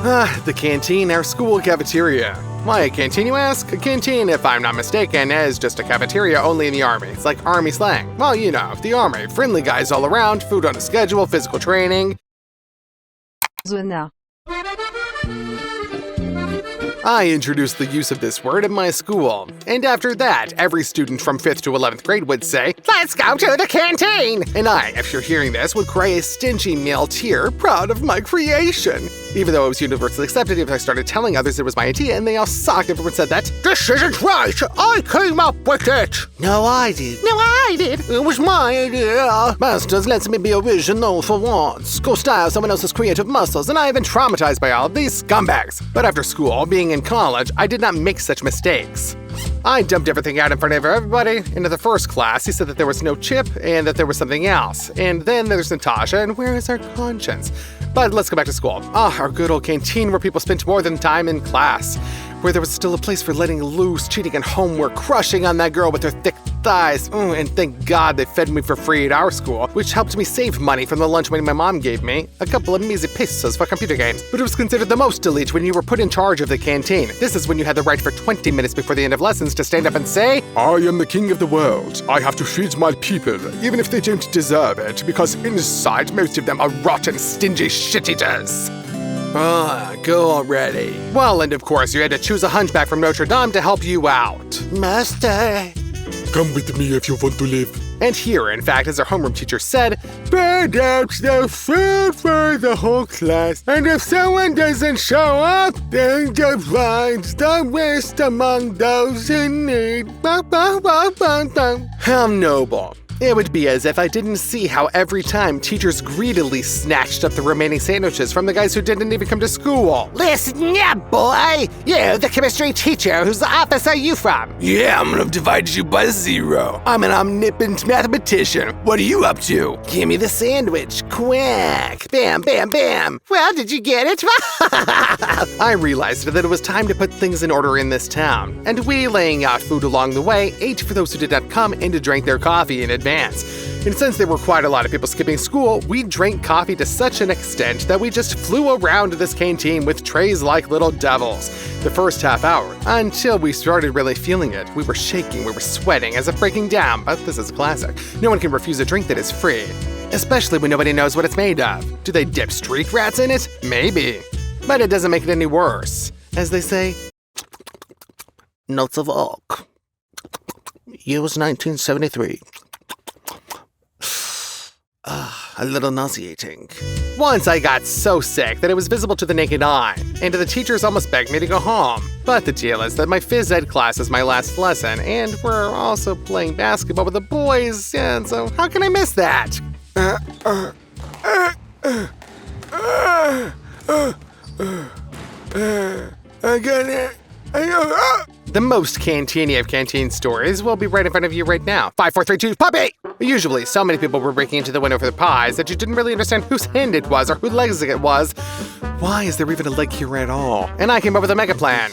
The canteen, our school cafeteria. Why a canteen, you ask? A canteen, if I'm not mistaken, is just a cafeteria only in the Army. It's like Army slang. Well, you know, the Army. Friendly guys all around, food on a schedule, physical training. Zona. I introduced the use of this word at my school, and after that, every student from 5th to 11th grade would say, "Let's go to the canteen!" And I, after hearing this, would cry a stingy male tear, proud of my creation. Even though it was universally accepted, if I started telling others it was my idea and they all socked, everyone said that, "This isn't right! I came up with it!" No, I did. No, I did. It was my idea. Masters, let me be original for once. Go style someone else's creative muscles, and I have been traumatized by all of these scumbags. But after school, being in college, I did not make such mistakes. I dumped everything out in front of everybody. Into the first class, he said that there was no chip and that there was something else. And then there's Natasha, and where is our conscience? But let's go back to school. Our good old canteen where people spent more than time in class. Where there was still a place for letting loose, cheating at homework, crushing on that girl with her thick thighs. And thank God they fed me for free at our school, which helped me save money from the lunch money my mom gave me. A couple of measly pesos for computer games. But it was considered the most elite when you were put in charge of the canteen. This is when you had the right for 20 minutes before the end of lessons to stand up and say, "I am the king of the world. I have to feed my people, even if they don't deserve it, because inside most of them are rotten, stingy shit-eaters." Go already. Well, and of course, you had to choose a hunchback from Notre Dame to help you out. Master. Come with me if you want to live. And here, in fact, as our homeroom teacher said, "Spread out the food for the whole class, and if someone doesn't show up, then divide the rest among those in need." How noble. It would be as if I didn't see how every time teachers greedily snatched up the remaining sandwiches from the guys who didn't even come to school. "Listen up, boy! You, the chemistry teacher, whose office are you from?" "Yeah, I'm gonna divide you by 0. I'm an omnipotent mathematician. What are you up to?" "Give me the sandwich, quick! Bam, bam, bam! Well, did you get it?" I realized that it was time to put things in order in this town, and we, laying out food along the way, ate for those who did not come and drank their coffee in advance. And since there were quite a lot of people skipping school, we drank coffee to such an extent that we just flew around this canteen with trays like little devils. The first half hour, until we started really feeling it. We were shaking, we were sweating as if breaking down, but this is classic. No one can refuse a drink that is free, especially when nobody knows what it's made of. Do they dip streak rats in it? Maybe. But it doesn't make it any worse. As they say, notes of oak. Year was 1973. A little nauseating. Once I got so sick that it was visible to the naked eye, and the teachers almost begged me to go home. But the deal is that my phys ed class is my last lesson, and we're also playing basketball with the boys, and so how can I miss that? The most canteeny of canteen stories will be right in front of you right now. 5, 4, 3, 2, puppy! Usually, so many people were breaking into the window for the pies that you didn't really understand whose hand it was or whose legs it was. Why is there even a leg here at all? And I came up with a mega plan.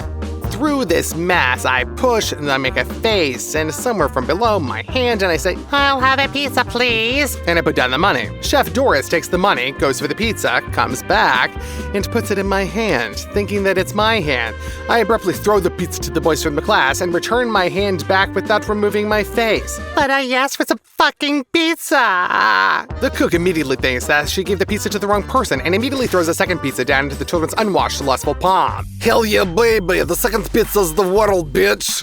Through this mass, I push and I make a face, and somewhere from below my hand, and I say, "I'll have a pizza, please." And I put down the money. Chef Doris takes the money, goes for the pizza, comes back, and puts it in my hand, thinking that it's my hand. I abruptly throw the pizza to the boys from the class and return my hand back without removing my face. "But I asked for some fucking pizza!" The cook immediately thinks that she gave the pizza to the wrong person and immediately throws a second pizza down into the children's unwashed, lustful palm. "Hell yeah, baby! The second pizza's the world, bitch!"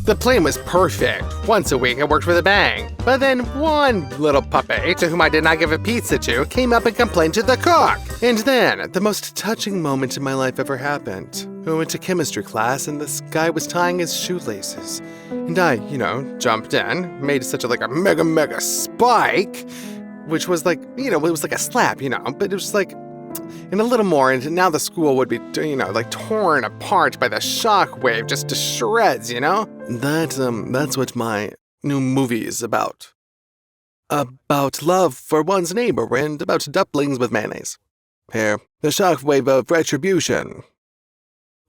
The plan was perfect. Once a week, it worked with a bang. But then one little puppy, to whom I did not give a pizza to, came up and complained to the cook. And then, the most touching moment in my life ever happened. I went to chemistry class, and this guy was tying his shoelaces. And I, jumped in, made such a mega spike, which was it was like a slap, but it was like, and a little more, and now the school would be, torn apart by the shock wave just to shreds, That's what my new movie is about. About love for one's neighbor and about dumplings with mayonnaise. Here, the shock wave of retribution.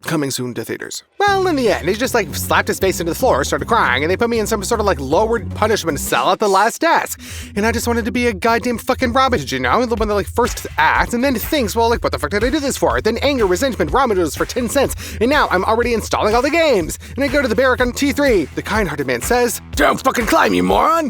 Coming soon to theaters. Well, in the end, he just slapped his face into the floor, started crying, and they put me in some sort of lowered punishment cell at the last desk. And I just wanted to be a goddamn fucking Robin Hood, you know? When the first act, and then thinks, well, what the fuck did I do this for? Then anger, resentment, ramen noodles for 10 cents. And now I'm already installing all the games. And I go to the barrack on T3. The kind-hearted man says, "Don't fucking climb, you moron!"